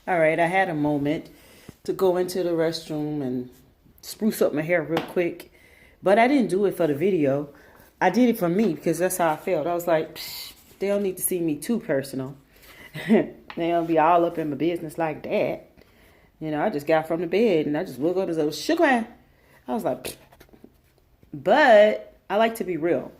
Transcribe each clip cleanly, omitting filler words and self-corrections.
All right, I had a moment to go into the restroom and spruce up my hair real quick, but I didn't do it for the video. I did it for me because that's how I felt. I was like, psh, they don't need to see me too personal. They don't be all up in my business like that. You know, I just got from the bed and I just woke up and said, shukran. I was like, psh. But I like to be real.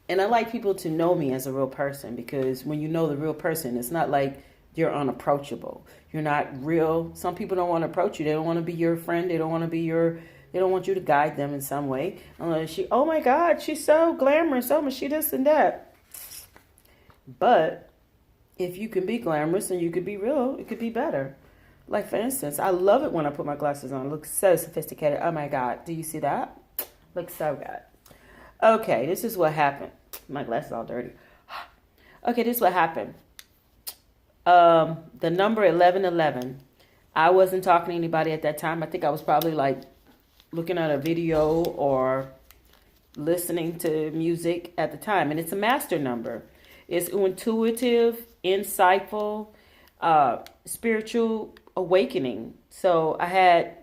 And I like people to know me as a real person because when you know the real person, it's not like you're unapproachable. You're not real. Some people don't want to approach you. They don't want to be your friend. They don't want to be they don't want you to guide them in some way. Unless oh my God, she's so glamorous. Oh, she this and that. But if you can be glamorous and you could be real, it could be better. Like for instance, I love it when I put my glasses on. It looks so sophisticated. Oh my God. Do you see that? Looks so good. Okay, this is what happened. My glasses all dirty. Okay, this is what happened. The number 1111. I wasn't talking to anybody at that time. I think I was probably like looking at a video or listening to music at the time. And it's a master number. It's intuitive, insightful, spiritual awakening. So I had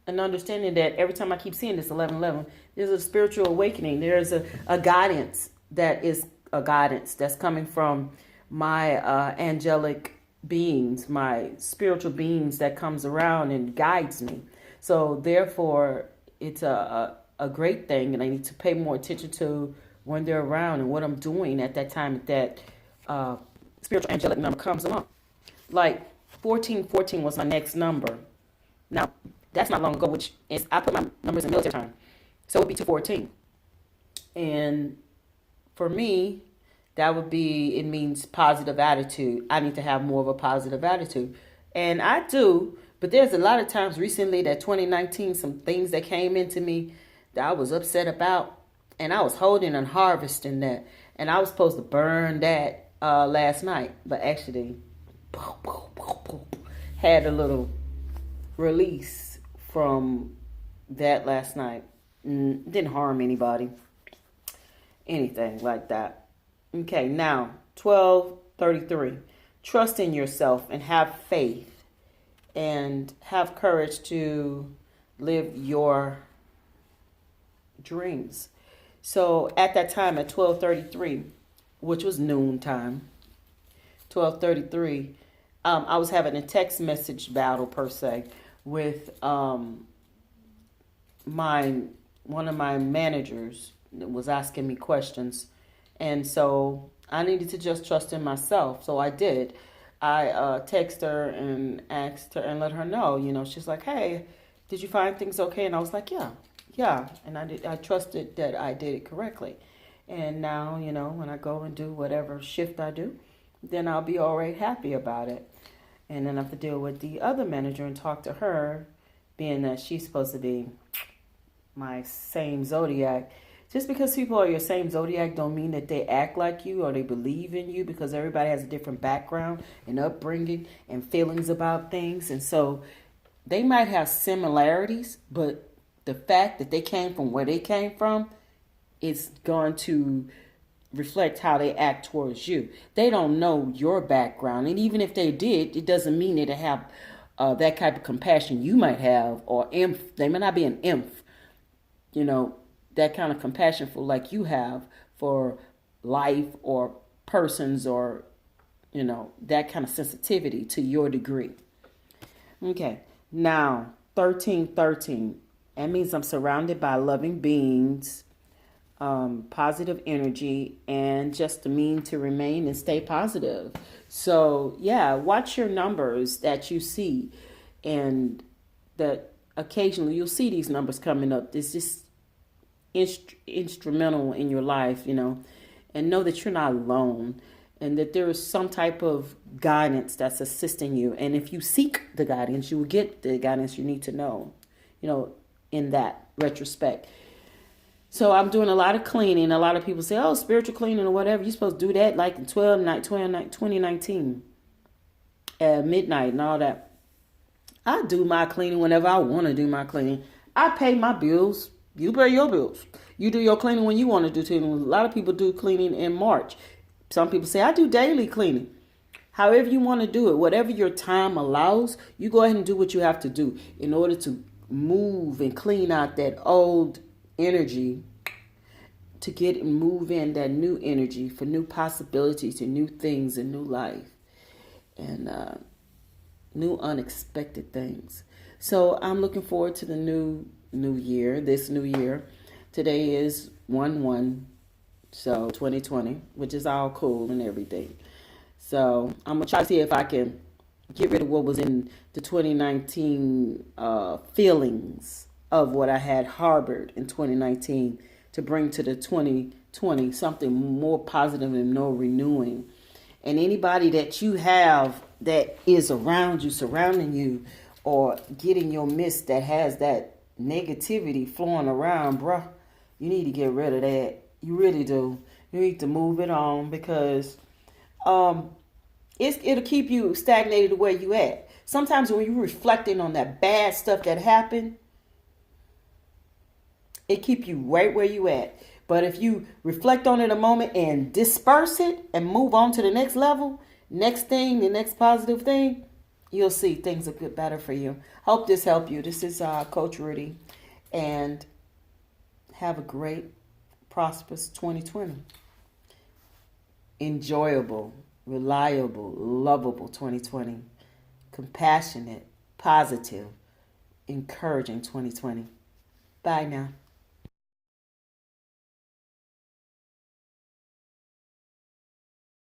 an understanding that every time I keep seeing this 1111, there's a spiritual awakening. There's a guidance that is a guidance that's coming from my angelic beings, my spiritual beings that comes around and guides me. So therefore, it's a great thing, and I need to pay more attention to when they're around and what I'm doing at that time that spiritual angelic number comes along. Like 1414 was my next number. Now, that's not long ago, which is I put my numbers in military time. So it would be 214. And for me, that would be, it means positive attitude. I need to have more of a positive attitude. And I do, but there's a lot of times recently that 2019, some things that came into me that I was upset about. And I was holding and harvesting that. And I was supposed to burn that last night. But actually, had a little release from that last night. Didn't harm anybody. Anything like that. Okay, now 1233. Trust in yourself and have faith and have courage to live your dreams. So at that time at 1233, which was noon time, 1233, I was having a text message battle per se with one of my managers was asking me questions. And so I needed to just trust in myself. So I did. I texted her and asked her and let her know, she's like, hey, did you find things okay? And I was like, yeah. And I trusted that I did it correctly. And now, when I go and do whatever shift I do, then I'll be all right, happy about it. And then I have to deal with the other manager and talk to her, being that she's supposed to be my same zodiac. Just because people are your same zodiac don't mean that they act like you or they believe in you, because everybody has a different background and upbringing and feelings about things. And so they might have similarities, but the fact that they came from where they came from is going to reflect how they act towards you. They don't know your background. And even if they did, it doesn't mean that they have that type of compassion you might have, or they may not be an empath, that kind of compassion for like you have for life or persons, or that kind of sensitivity to your degree. Okay, now 1313, that means I'm surrounded by loving beings, positive energy, and just a mean to remain and stay positive. So yeah, watch your numbers that you see, and that occasionally you'll see these numbers coming up. It's just instrumental in your life, and know that you're not alone, and that there is some type of guidance that's assisting you. And if you seek the guidance, you will get the guidance you need to know, in that retrospect. So I'm doing a lot of cleaning. A lot of people say, oh, spiritual cleaning or whatever. You're supposed to do that like in 2019 at midnight and all that. I do my cleaning whenever I want to do my cleaning. I pay my bills. You pay your bills. You do your cleaning when you want to do cleaning. A lot of people do cleaning in March. Some people say, I do daily cleaning. However you want to do it, whatever your time allows, you go ahead and do what you have to do in order to move and clean out that old energy to get and move in that new energy for new possibilities and new things and new life and new unexpected things. So I'm looking forward to the new year, this new year. Today is 1/1, so 2020, which is all cool and everything. So I'm gonna try to see if I can get rid of what was in the 2019 feelings of what I had harbored in 2019 to bring to the 2020 something more positive and more renewing. And anybody that you have that is around you, surrounding you, or getting your midst that has that negativity flowing around, bruh, you need to get rid of that. You really do. You need to move it on because it'll keep you stagnated where you at. Sometimes when you're reflecting on that bad stuff that happened, it keep you right where you at. But if you reflect on it a moment and disperse it and move on to the next level, next thing, the next positive thing, you'll see things will get better for you. Hope this helped you. This is Coach Rudy, and have a great, prosperous 2020. Enjoyable, reliable, lovable 2020. Compassionate, positive, encouraging 2020. Bye now.